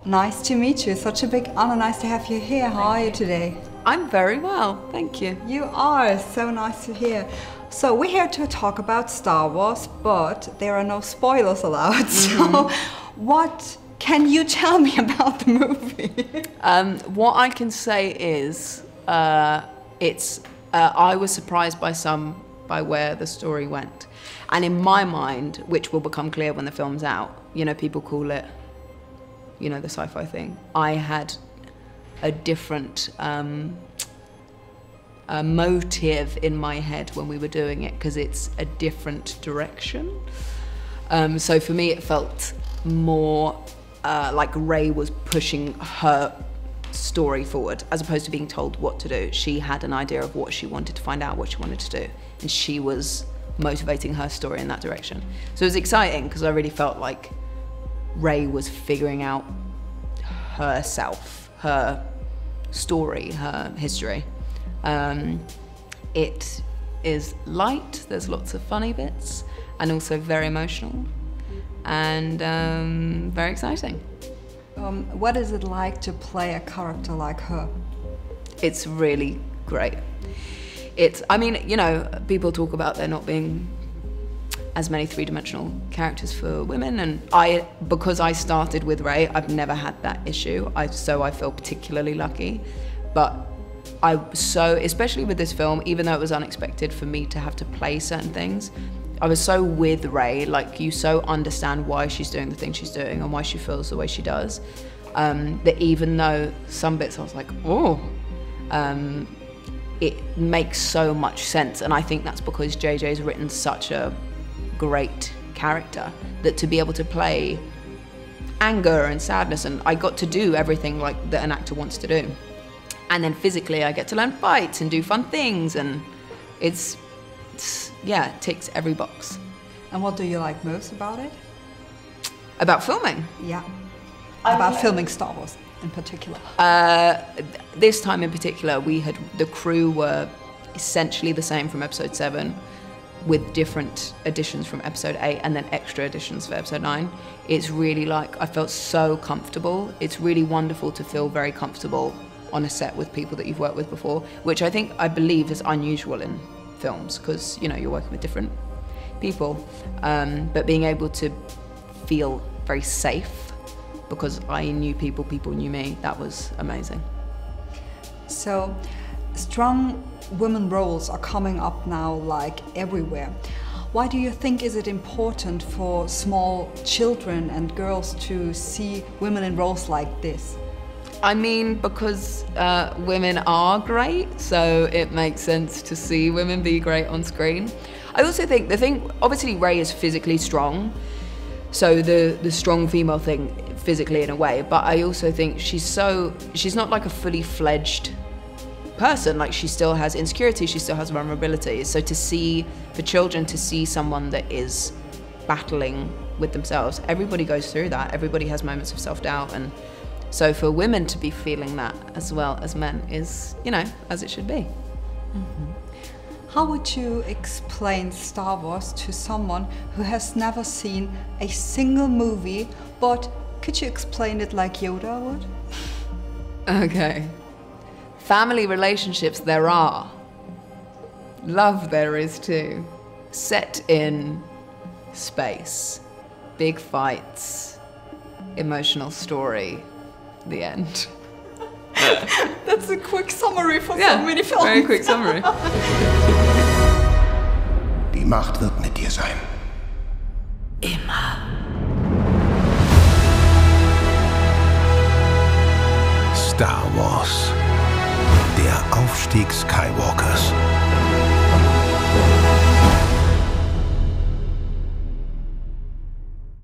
Nice to meet you. Such a big honor. Nice to have you here. How are you today? I'm very well, thank you. You are. So nice to hear. So we're here to talk about Star Wars, but there are no spoilers allowed. So what can you tell me about the movie? What I can say is I was surprised by where the story went. And in my mind, which will become clear when the film's out, you know, people call it, you know, the sci-fi thing. I had a different motive in my head when we were doing it, because it's a different direction. So for me, it felt more like Rey was pushing her story forward, as opposed to being told what to do. She had an idea of what she wanted to find out, what she wanted to do, and she was motivating her story in that direction. So it was exciting, because I really felt like Rey was figuring out herself, her story, her history. It is light, there's lots of funny bits, and also very emotional, and very exciting. What is it like to play a character like her? It's really great. I mean, you know, people talk about there not being as many three-dimensional characters for women, and because I started with Rey, I've never had that issue. So I feel particularly lucky. But especially with this film, even though it was unexpected for me to have to play certain things, I was so with Rey, like you so understand why she's doing the thing she's doing and why she feels the way she does, that even though some bits I was like, oh, it makes so much sense. And I think that's because JJ's written such a great character, that to be able to play anger and sadness, and I got to do everything like that an actor wants to do. And then physically I get to learn fights and do fun things, and yeah, it ticks every box. And what do you like most about it? About filming? Yeah. About filming Star Wars in particular. This time in particular, the crew were essentially the same from episode 7, with different additions from episode 8 and then extra additions for episode 9. It's really like, I felt so comfortable. It's really wonderful to feel very comfortable on a set with people that you've worked with before, which I believe is unusual in films, because, you know, you're working with different people. But being able to feel very safe, because I knew people knew me, that was amazing. So, strong women roles are coming up now like everywhere. Why do you think is it important for small children and girls to see women in roles like this? I mean, because women are great, so it makes sense to see women be great on screen. I also think obviously Rey is physically strong, so the strong female thing physically in a way, but I also think she's not like a fully fledged person. Like, she still has insecurity, she still has vulnerabilities. So for children to see someone that is battling with themselves, everybody goes through that, everybody has moments of self-doubt, and so for women to be feeling that as well as men is, you know, as it should be. How would you explain Star Wars to someone who has never seen a single movie, but could you explain it like Yoda would? Okay. Family relationships there are. Love there is too. Set in space. Big fights. Emotional story. The end. That's a quick summary for so many films. Very quick summary. Die Macht wird mit dir sein. Immer. Star Wars. Der Aufstieg Skywalker.